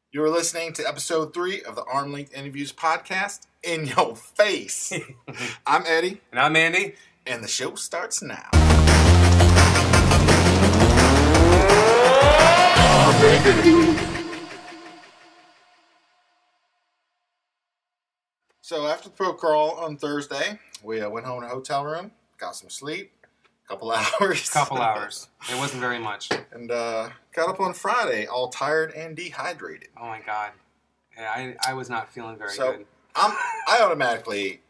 You're listening to episode 3 of the Arm Length Interviews podcast, In Your Face. I'm Eddie. And I'm Andy. And the show starts now. So after the pro crawl on Thursday, we went home in a hotel room, got some sleep, couple hours. It wasn't very much. And got up on Friday all tired and dehydrated. Oh my God. Yeah, I was not feeling very good. I automatically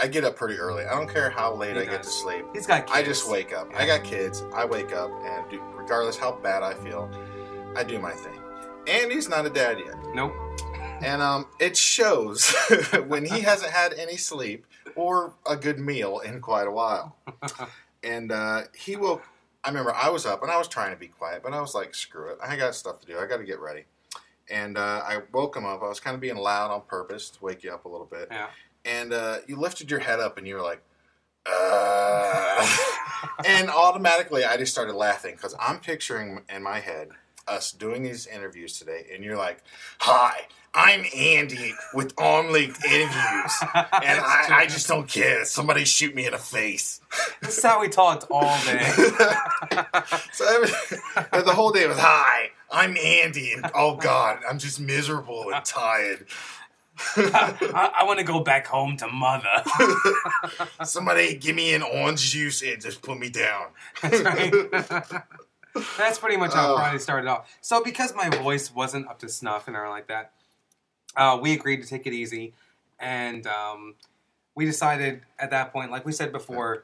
get up pretty early. I don't care how late I get to sleep. He's got kids. I just wake up. Yeah. I got kids. I wake up and regardless how bad I feel, I do my thing. Andy's not a dad yet. Nope. And it shows when he hasn't had any sleep or a good meal in quite a while. And he woke. I remember I was up and I was trying to be quiet, but I was like, screw it. I got stuff to do. I got to get ready. And I woke him up. I was kind of being loud on purpose to wake you up a little bit. Yeah. And you lifted your head up and you were like, and automatically I just started laughing because I'm picturing in my head us doing these interviews today. And you're like, hi, I'm Andy with Arm Length Interviews. And I just don't care. Somebody shoot me in the face. This is how we talked all day. So the whole day was, hi, I'm Andy. And oh God, I'm just miserable and tired. I want to go back home to mother. Somebody give me an orange juice and just put me down. That's right. That's pretty much how Friday started off. So because my voice wasn't up to snuff and everything like that, we agreed to take it easy. And we decided at that point, like we said before,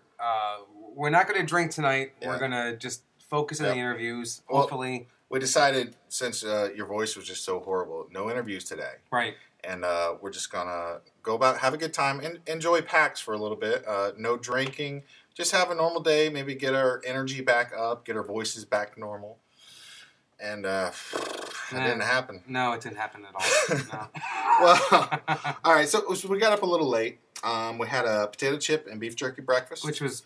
we're not going to drink tonight. Yeah. We're going to just focus on the interviews, hopefully. We decided, since your voice was just so horrible, no interviews today. Right. And we're just going to go about, have a good time, and enjoy PAX for a little bit. No drinking. Just have a normal day, maybe get our energy back up, get our voices back normal. And it didn't happen. No, it didn't happen at all. No. Well, all right, so we got up a little late. We had a potato chip and beef jerky breakfast. Which was...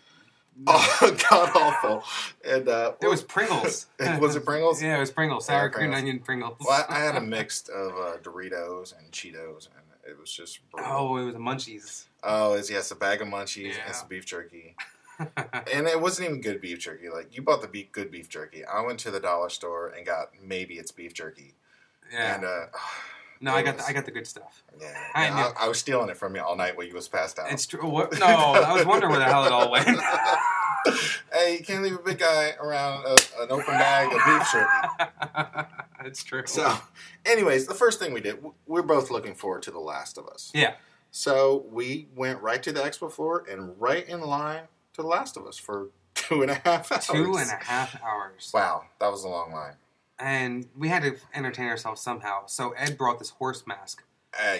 god-awful. And it was Pringles. Was it Pringles? Yeah, it was Pringles. Sour cream and onion Pringles. Well, I had a mix of Doritos and Cheetos, and it was just brutal. Oh, it was a Munchies. Oh, yes, a bag of Munchies and some beef jerky. And it wasn't even good beef jerky. Like, you bought the good beef jerky. I went to the dollar store and got maybe it's beef jerky. Yeah. And no, I got the good stuff. Yeah, I was stealing it from you all night while you was passed out. It's true. No, I was wondering where the hell it all went. Hey, you can't leave a big guy around an open bag of beef jerky. It's true. So, anyways, the first thing we did, we're both looking forward to The Last of Us. Yeah. So we went right to the expo floor and right in line to The Last of Us for 2.5 hours. 2.5 hours. Wow, that was a long line. And we had to entertain ourselves somehow. So Ed brought this horse mask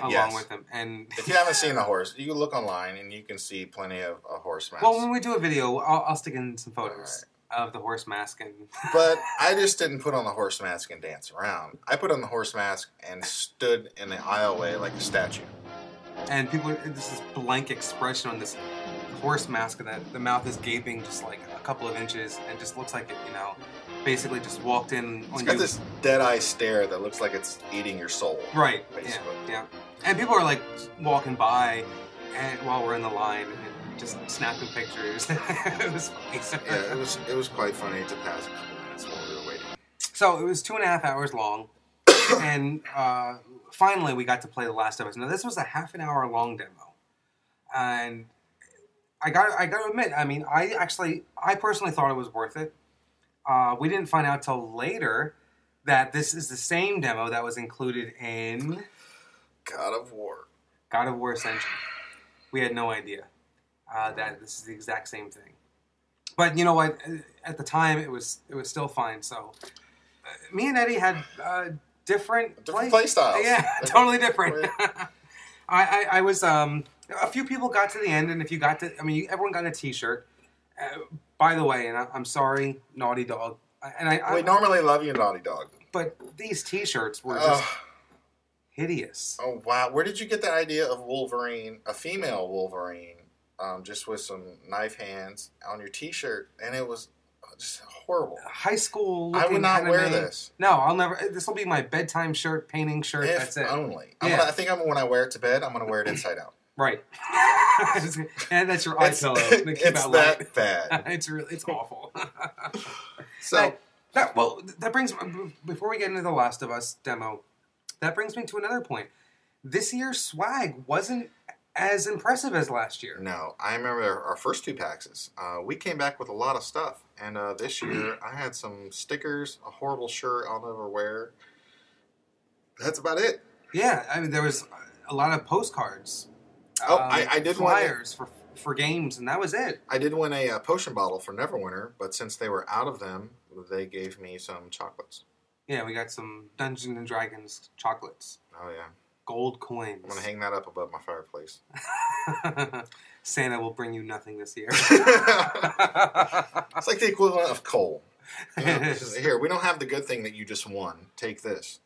along with him. And if you haven't seen the horse, you can look online and you can see plenty of horse masks. Well, when we do a video, I'll stick in some photos of the horse mask. But I just didn't put on the horse mask and dance around. I put on the horse mask and stood in the aisleway like a statue. And people, this is blank expression on this horse mask that the mouth is gaping just like a couple of inches and just looks like it, basically just walked in on you. It's got this dead-eye stare that looks like it's eating your soul. Right, basically. Yeah. And people are like walking by and while we're in the line and just snapping pictures. It was funny. Yeah, it was quite funny to pass a couple minutes while we were waiting. So it was 2.5 hours long. And finally we got to play The Last of Us. Now this was a half an hour long demo. And I got to admit, I mean, I personally thought it was worth it. We didn't find out till later that this is the same demo that was included in God of War. God of War Ascension. We had no idea that this is the exact same thing. But you know what? At the time, it was still fine. So me and Eddie had different play styles. Yeah, totally different. I was a few people got to the end, and if you got to, everyone got a T-shirt. By the way, and I'm sorry, Naughty Dog. And we normally love you, Naughty Dog. But these T-shirts were just hideous. Oh, wow. Where did you get the idea of Wolverine, a female Wolverine, just with some knife hands on your T-shirt? And it was just horrible. High school. I would not wear this. No, I'll never. This will be my bedtime shirt, painting shirt. If that's it. Only. Yeah. I think when I wear it to bed, I'm going to wear it inside out. Right. And that's your eye pillow. It's that bad. It's awful. So that brings, before we get into the Last of Us demo, that brings me to another point. This year's swag wasn't as impressive as last year. No, I remember our first 2 PAXs. We came back with a lot of stuff, and this year I had some stickers, a horrible shirt I'll never wear. That's about it. Yeah, I mean there was a lot of postcards. I did flyers for games, and that was it. I did win a potion bottle for Neverwinter, but since they were out of them, they gave me some chocolates. Yeah, we got some Dungeons and Dragons chocolates. Oh yeah, gold coins. I'm gonna hang that up above my fireplace. Santa will bring you nothing this year. It's like the equivalent of coal. You know, here, we don't have the good thing that you just won. Take this.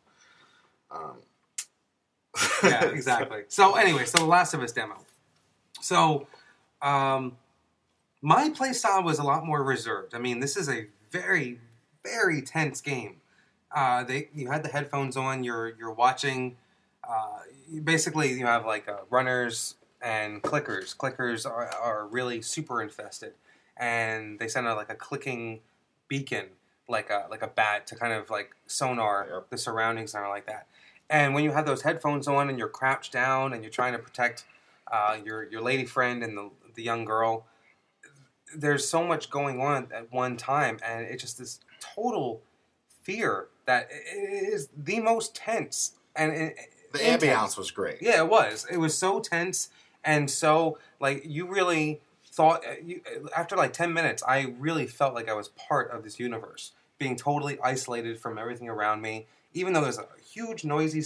Yeah, exactly. So anyway, so the Last of Us demo. So my playstyle was a lot more reserved. I mean, this is a very, very tense game. You had the headphones on. You're watching. Basically, you have like runners and clickers. Clickers are really super infested, and they send out like a clicking beacon, like a bat to kind of like sonar the surroundings and like that. And when you have those headphones on and you're crouched down and you're trying to protect your lady friend and the young girl, there's so much going on at one time, and it's just this total fear that it is the most tense. And the ambiance was great. Yeah, it was. It was so tense, and so like you really thought after like 10 minutes, I really felt like I was part of this universe, being totally isolated from everything around me. Even though there's a huge noisy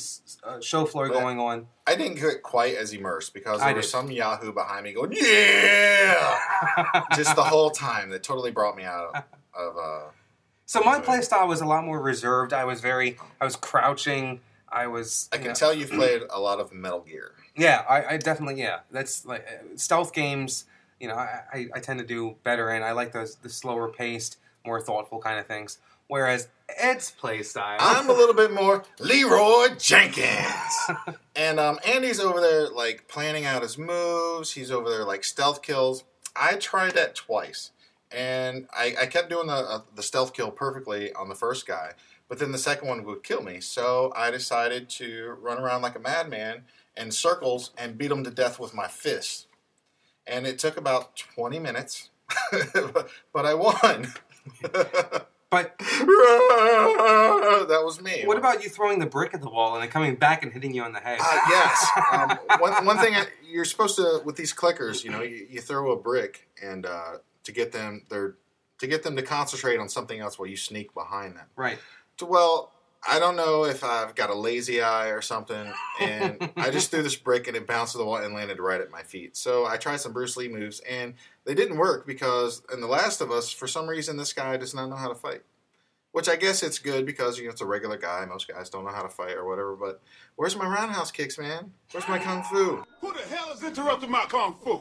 show floor going on. I didn't get quite as immersed because there was some Yahoo behind me going, yeah! Just the whole time. That totally brought me out of... So my playstyle was a lot more reserved. I was crouching. I can tell you've played a lot of Metal Gear. Yeah, I definitely, yeah. That's like stealth games, you know, I tend to do better in. I like the slower paced, more thoughtful kind of things. Whereas Ed's playstyle, I'm a little bit more Leroy Jenkins. And Andy's over there like planning out his moves. He's over there like stealth kills. I tried that twice. And I kept doing the stealth kill perfectly on the first guy. But then the second one would kill me. So I decided to run around like a madman in circles and beat him to death with my fist. And it took about 20 minutes. But I won. But that was me. What about you throwing the brick at the wall and then coming back and hitting you on the head? Yes. One thing you're supposed to with these clickers, you know, you throw a brick and to get them to concentrate on something else while you sneak behind them. Right. Well, I don't know if I've got a lazy eye or something, and I just threw this brick and it bounced to the wall and landed right at my feet. So I tried some Bruce Lee moves, and they didn't work because in The Last of Us, for some reason, this guy does not know how to fight. Which I guess it's good because, you know, it's a regular guy. Most guys don't know how to fight or whatever, but where's my roundhouse kicks, man? Where's my kung fu? Who the hell is interrupting my kung fu?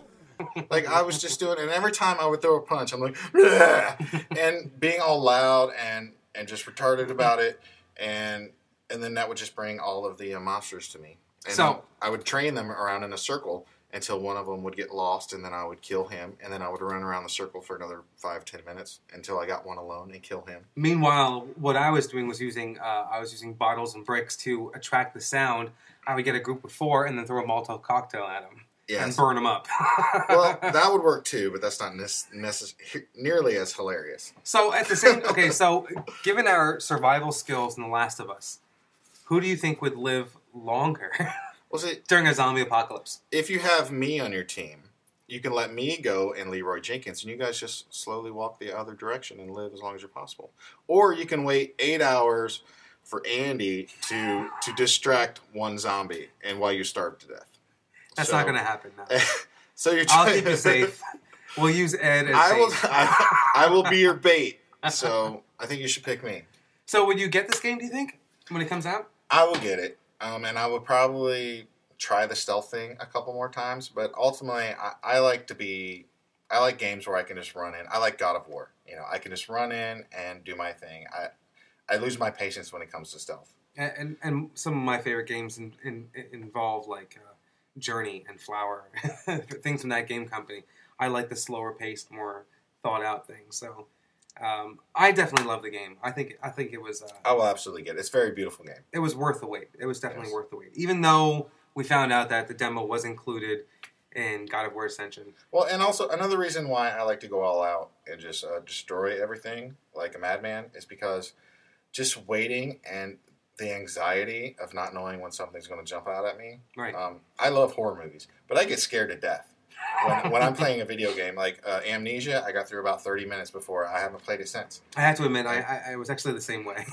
Like, I was just doing it, and every time I would throw a punch, I'm like, bleh! And being all loud and just retarded about it, and then that would just bring all of the monsters to me. And so I would train them around in a circle until one of them would get lost, and then I would kill him, and then I would run around the circle for another 5-10 minutes until I got one alone and kill him. Meanwhile, what I was doing was using bottles and bricks to attract the sound. I would get a group of 4 and then throw a Molotov cocktail at them. Yes. And burn them up. Well, that would work too, but that's not nearly as hilarious. So at the same, okay, so given our survival skills in The Last of Us, who do you think would live longer during a zombie apocalypse? If you have me on your team, you can let me go and Leroy Jenkins, and you guys just slowly walk the other direction and live as long as you're possible. Or you can wait 8 hours for Andy to distract one zombie, and while you starve to death. That's not going to happen now. So you're I'll keep you safe. We'll use Ed as bait. I will be your bait. So I think you should pick me. So would you get this game, do you think, when it comes out? I will get it. And I would probably try the stealth thing a couple more times. But ultimately, I like games where I can just run in. I like God of War. I can just run in and do my thing. I lose my patience when it comes to stealth. And some of my favorite games involve like Journey and Flower, things from that game company. I like the slower paced, more thought out things. So I definitely love the game. I think it was. I will absolutely get it. It's a very beautiful game. It was worth the wait. It was definitely worth the wait, even though we found out that the demo was included in God of War Ascension. Well, and also another reason why I like to go all out and just destroy everything like a madman is because just waiting and the anxiety of not knowing when something's going to jump out at me. Right. I love horror movies, but I get scared to death when I'm playing a video game. Like Amnesia, I got through about 30 minutes before. I haven't played it since. I have to admit, I was actually the same way.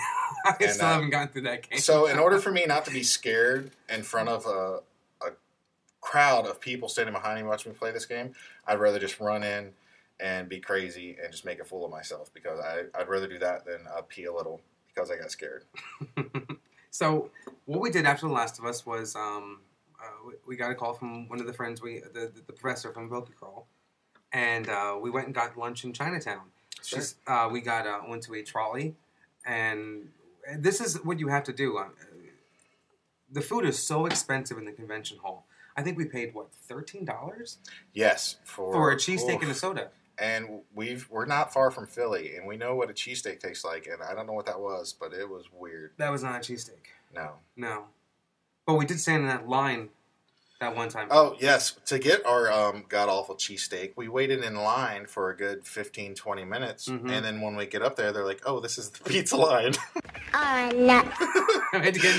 I still haven't gotten through that game. So in order for me not to be scared in front of a crowd of people standing behind me watching me play this game, I'd rather just run in and be crazy and just make a fool of myself, because I'd rather do that than pee a little because I got scared. So what we did after The Last of Us was we got a call from one of the friends, the professor from Bookie Crawl, and we went and got lunch in Chinatown. Sure. We went to a trolley, and this is what you have to do. The food is so expensive in the convention hall. I think we paid, what, $13? Yes. For a cheesesteak and a soda. And we're not far from Philly, and we know what a cheesesteak tastes like, and I don't know what that was, but it was weird. That was not a cheesesteak. No. But we did stand in that line that one time. Oh, yes. To get our god-awful cheesesteak, we waited in line for a good 15, 20 minutes, and then when we get up there, they're like, oh, this is the pizza line.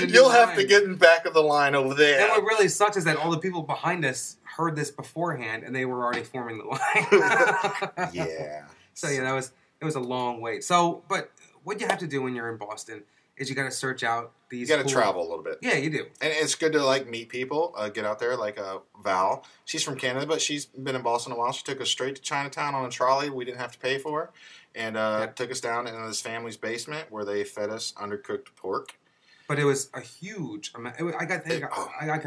You'll have to get in back of the line over there. And what really sucks is that all the people behind us heard this beforehand, and they were already forming the line. Yeah. So yeah, it was a long wait. So, but what you have to do when you're in Boston is you got to search out these. You got to travel a little bit. Yeah, you do. And it's good to meet people, get out there. Like Val, she's from Canada, but she's been in Boston a while. She took us straight to Chinatown on a trolley we didn't have to pay for, and took us down into this family's basement where they fed us undercooked pork. But it was a huge amount. I got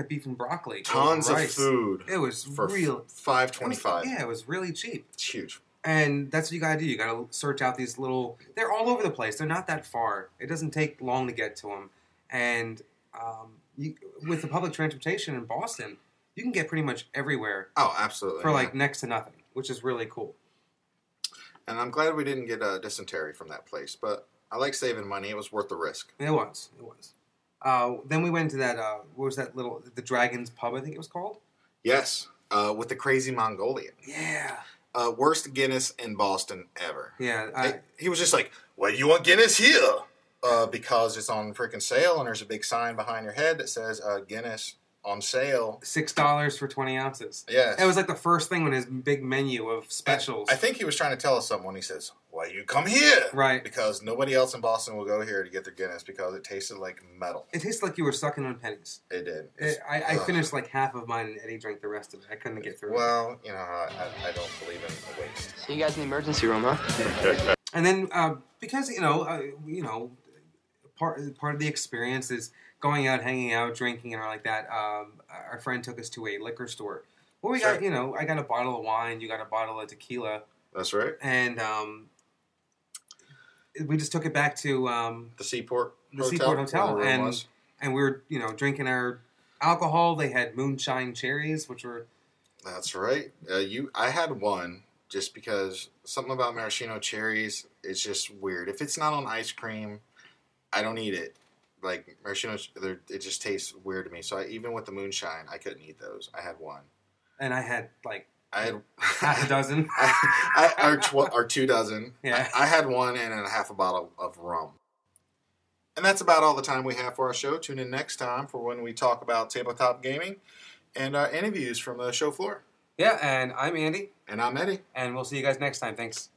beef and broccoli. Tons of food. It was for real. $5.25. Yeah, it was really cheap. It's huge. And that's what you gotta do. You gotta search out these little. They're all over the place. They're not that far. It doesn't take long to get to them. And with the public transportation in Boston, you can get pretty much everywhere. Oh, absolutely. For next to nothing, which is really cool. And I'm glad we didn't get dysentery from that place, but I like saving money. It was worth the risk. It was. Then we went to that. What was that the Dragon's Pub? I think it was called. Yes, with the crazy Mongolian. Yeah. Worst Guinness in Boston ever. Yeah. He was just like, "Well, you want Guinness here?" Because it's on freaking sale, and there's a big sign behind your head that says Guinness on sale. $6 for 20 ounces. Yes. It was like the first thing on his big menu of specials. I think he was trying to tell us something when he says, "Why you come here?" Right. Because nobody else in Boston will go here to get their Guinness because it tasted like metal. It tasted like you were sucking on pennies. It did. I finished like half of mine, and Eddie drank the rest of it. I couldn't get through it. Well, I don't believe in a waste. See you guys in the emergency room, huh? And then because part of the experience is going out, hanging out, drinking, and all like that. Our friend took us to a liquor store. Well, we got I got a bottle of wine. You got a bottle of tequila. That's right. And we just took it back to the Seaport Hotel, and we were drinking our alcohol. They had moonshine cherries, which were. That's right. I had one just because something about maraschino cherries is just weird. If it's not on ice cream, I don't eat it. Like maraschino, it just tastes weird to me. So even with the moonshine, I couldn't eat those. I had one, and I had half a dozen, or 2 dozen. Yeah, I had one and a half a bottle of rum. And that's about all the time we have for our show. Tune in next time for when we talk about tabletop gaming and interviews from the show floor. Yeah, and I'm Andy. And I'm Eddie. And we'll see you guys next time. Thanks.